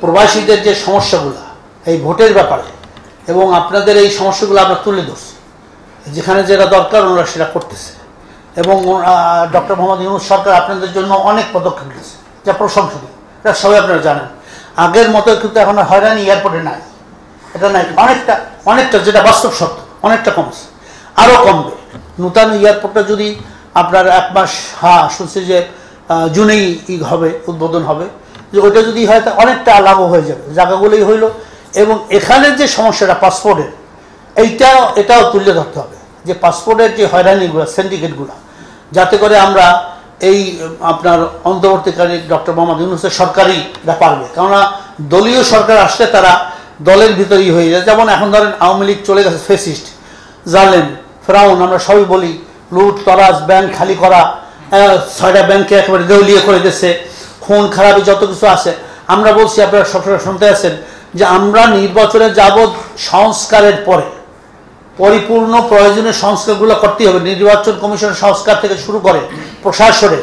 প্রবাসীদের যে সমস্যাগুলো এই ভোটের ব্যাপারে এবং আপনাদের এই সমস্যাগুলো আমরা তুলে ধরছি, যেখানে যেটা দরকার ওনারা সেটা করতেছে এবং ডক্টর মোহাম্মদ ইউনূস সরকার আপনাদের জন্য অনেক পদক্ষেপ নিয়েছে যা প্রশংসনীয়, এটা সবাই আপনারা জানেন। আগের মতো কিন্তু এখন হয়রানি এয়ারপোর্টে নাই, এটা নাই, অনেকটা যেটা বাস্তব সত্য অনেকটা কমছে, আরও কমবে। নূতন এয়ারপোর্টটা যদি আপনার 1 মাস, শুনছি যে জুনেই হবে, উদ্বোধন হবে, যে ওইটা যদি হয় তা অনেকটা লাভ হয়ে যাবে, জায়গাগুলোই হইল। এবং এখানের যে সমস্যাটা পাসপোর্টের, এটাও তুলে ধরতে হবে, যে পাসপোর্টের যে হয়রানিগুলো, সিন্ডিকেটগুলো, যাতে করে আমরা এই আপনার অন্তর্বর্তীকালীন ডক্টর মোহাম্মদ ইউনূসের সরকারিরা পারবে। কেননা দলীয় সরকার আসলে তারা দলের ভিতরেই হয়ে যায়। যেমন এখন ধরেন আওয়ামী লীগ চলে গেছে ফেসিস্ট, জালেম, ফেরাউন, আমরা সবই বলি, লুট তরাজ, ব্যাংক খালি করা, 6টা ব্যাংকে একেবারে দেউলিয়া করে দিয়েছে, খুন খারাপি যত কিছু আছে। আমরা বলছি, আপনারা সবসময় শুনতে আছেন যে আমরা নির্বাচনে যাব সংস্কারের পরে, পরিপূর্ণ প্রয়োজনীয় সংস্কারগুলো করতেই হবে। নির্বাচন কমিশনের সংস্কার থেকে শুরু করে প্রশাসনে,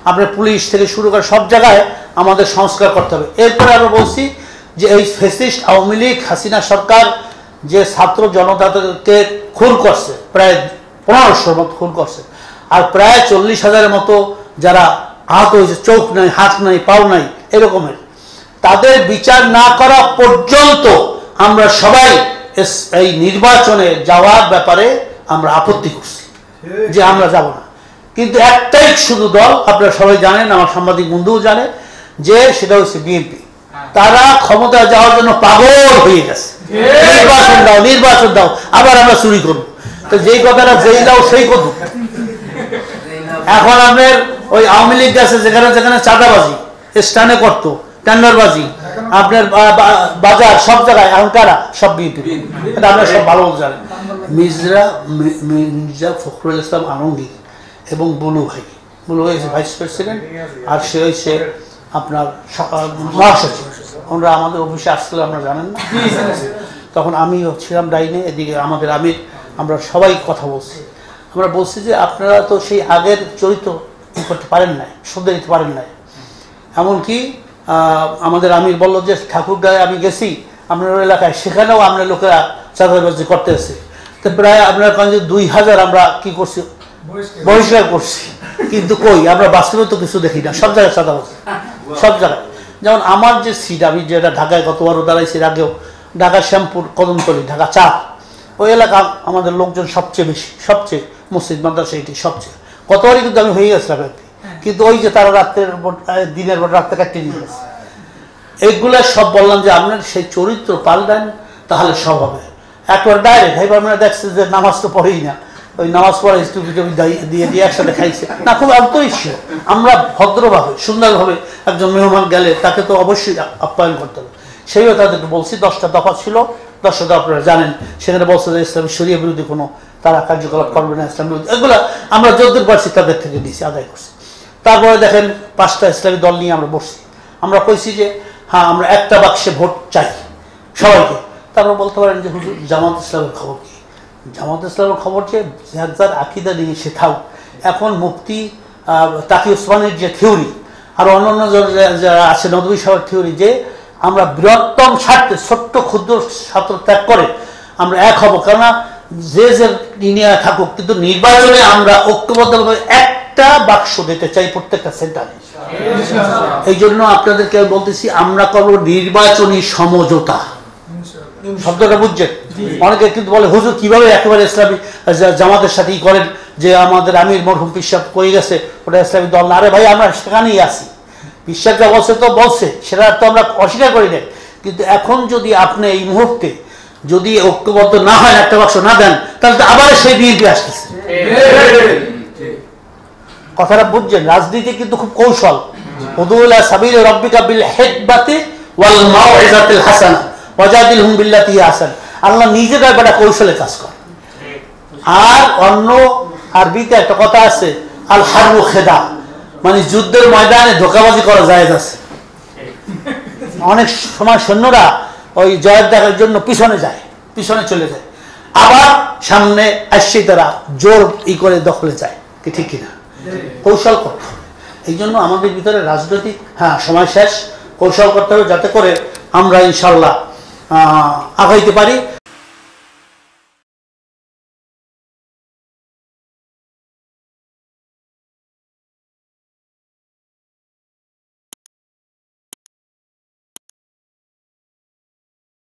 আপনার পুলিশ থেকে শুরু করে সব জায়গায় আমাদের সংস্কার করতে হবে। এরপরে আমরা বলছি যে এই ফ্যাসিস্ট আওয়ামী লীগ হাসিনা সরকার যে ছাত্র জনতাকে খুন করছে, প্রায় 1500 মতো খুন করছে, আর প্রায় 40,000-এর মতো যারা আহত হয়েছে, চোখ নাই, হাত নাই, পাও নাই, এরকমের, তাদের বিচার না করা পর্যন্ত আমরা সবাই এই নির্বাচনে যাওয়ার ব্যাপারে আমরা আপত্তি করছি যে আমরা যাব না। কিন্তু একটাই শুধু দল, আপনারা সবাই জানেন, আমার সাংবাদিক বন্ধুও জানে, যে সেটা হচ্ছে বিএনপি। তারা ক্ষমতা যাওয়ার জন্য পাগল হয়ে গেছে, নির্বাচন দাও, আবার আমরা চুরি করবো। তো যেই কথাটা যেই দাও সেই করবো। এখন আপনার ওই আওয়ামী লীগ গেছে যেখানে যেখানে চাঁদাবাজি স্টানে করতো, টেন্ডারবাজি, আপনার বাজার, সব জায়গায় এখন কারা, সব বিএনপি। এটা আমরা সব ভালো জানেন। মির্জা ফখরুল ইসলাম আলমগীর এবং বুলু ভাই হচ্ছে ভাইস প্রেসিডেন্ট, আর সে হচ্ছে আপনার মহাসচিব। ওনারা আমাদের অফিসে আসছিল, আমরা জানেন না, তখন আমি ছিলাম ডাইনে, এদিকে আমাদের আমির, আমরা সবাই কথা বলছি। আমরা বলছি যে আপনারা তো সেই আগের চরিত্র করতে পারেন নাই, শুদ্ধ দিতে পারেন নাই। এমনকি আমাদের আমির বলল যে ঠাকুরগাঁয়ে আমি গেছি আপনার এলাকায়, সেখানেও আমরা লোকেরা চাঁদাবাজি করতে এসেছি। তো প্রায় আপনার কাছে 2000 আমরা কি করছি, বহিষ্কার করছি। কিন্তু কই, আমরা বাস্তবে তো কিছু দেখি না, সব জায়গায় চাঁদাবাজি, সব জায়গায়। যেমন আমার যে সিট, আমি যেটা ঢাকায় গতবারও দাঁড়াইছি, আগেও ঢাকা শ্যামপুর, কদমতলী, ঢাকা 4, ওই এলাকা আমাদের লোকজন সবচেয়ে বেশি, সবচেয়ে মসজিদ মাদ্রাসা এটি সবচেয়ে। গতবারই কিন্তু আমি হয়ে গেছিলাম, কিন্তু ওই যে তারা দিনের রাত্রে কাটিয়ে নিয়ে গেছে। এইগুলা সব বললাম যে আপনার সেই চরিত্র পাল্টান, তাহলে সব হবে। একবার ডাইরেক্ট এইবার আমরা দেখছি যে নামাজ তো পড়েই না, ওই নামাজ পড়ে দিয়ে দিয়ে একসাথে খাইছে না, খুব আন্তরিক। আমরা ভদ্রভাবে সুন্দরভাবে একজন মেহমান গেলে তাকে তো অবশ্যই আপ্যায়ন করতে হবে। সেইভাবে তাদেরকে বলছি। 10টা দফা ছিল, 10টা দফা আপনারা জানেন। সেখানে বলছে যে ইসলামী শরিয়া বিরোধী কোনো তারা কার্যকলাপ করবে না, ইসলাম বিরোধী, এগুলো আমরা যতদূর পারছি তাদের থেকে দিয়েছি, আদায় করছি। তারপরে দেখেন 5টা ইসলামী দল নিয়ে আমরা বসছি। আমরা কইছি যে হ্যাঁ, আমরা একটা বাক্সে ভোট চাই সবাইকে। তারপর বলতে পারেন যে হুজুর জামাত ইসলামের খবর কি? জামাত ইসলামের খবর যে যার আকিদা নিয়ে সে থাক। এখন মুফতি তাকি ওসমানের যে থিওরি, আর অন্যান্য যারা আছে নদী সাহেবের থিওরি, যে আমরা বৃহত্তম স্বার্থে ছোট্ট ক্ষুদ্র ছাত্র ত্যাগ করে আমরা এক হব, কেননা যে নিয়ে থাকুক, কিন্তু নির্বাচনে আমরা ঐক্যবদ্ধভাবে একটা বাক্স দিতে চাই প্রত্যেকটা সেন্টারে। এই জন্য আপনাদেরকে বলতেছি, আমরা করব নির্বাচনী সমঝোতা। শব্দটা বুঝছেন? অনেকে কিন্তু বলে হুজুর কিভাবে একেবারে ইসলামী জামাতের সাথেই করেন, যে আমাদের আমির মরহুম পিসাব কই গেছে ওটা ইসলামী দল না। আরে ভাই, আমরা সেখানেই আছি। পিসাব যা বলছে তো বলছে, সেটা তো আমরা অস্বীকার করি নাই। কিন্তু এখন যদি আপনি এই মুহূর্তে যদি ঐক্যবদ্ধ না হয়, একটা বাক্স না দেন, তাহলে তো আবার সেই বিএনপি আসতেছে। কথাটা বুঝছেন? রাজনীতি কিন্তু খুব কৌশল। উদুলা সাবিল রাব্বিকা বিল হিকমাতি ওয়াল মাউইজাতিল হাসানা ওয়াজাদিলহুম বিল্লাতি হিয়া আহসান। আল্লাহ নিজে ব্যাপারটা কৌশলে কাজ করে। আর অন্য আরবিতে একটা কথা আছে, আল হারবু খেদা, মানে যুদ্ধের ময়দানে ধোঁকাবাজি করা জায়েজ আছে। অনেক সময় সৈন্যরা ওই জয়ের দেখার জন্য পিছনে চলে যায়, আবার সামনে আসছে তারা জোর করে দখলে যায়, কি ঠিক কিনা? কৌশল করতে হবে। এই জন্য আমাদের ভিতরে রাজনৈতিক সময় শেষ, কৌশল করতে হবে, যাতে করে আমরা ইনশাল্লাহ আগাইতে পারি।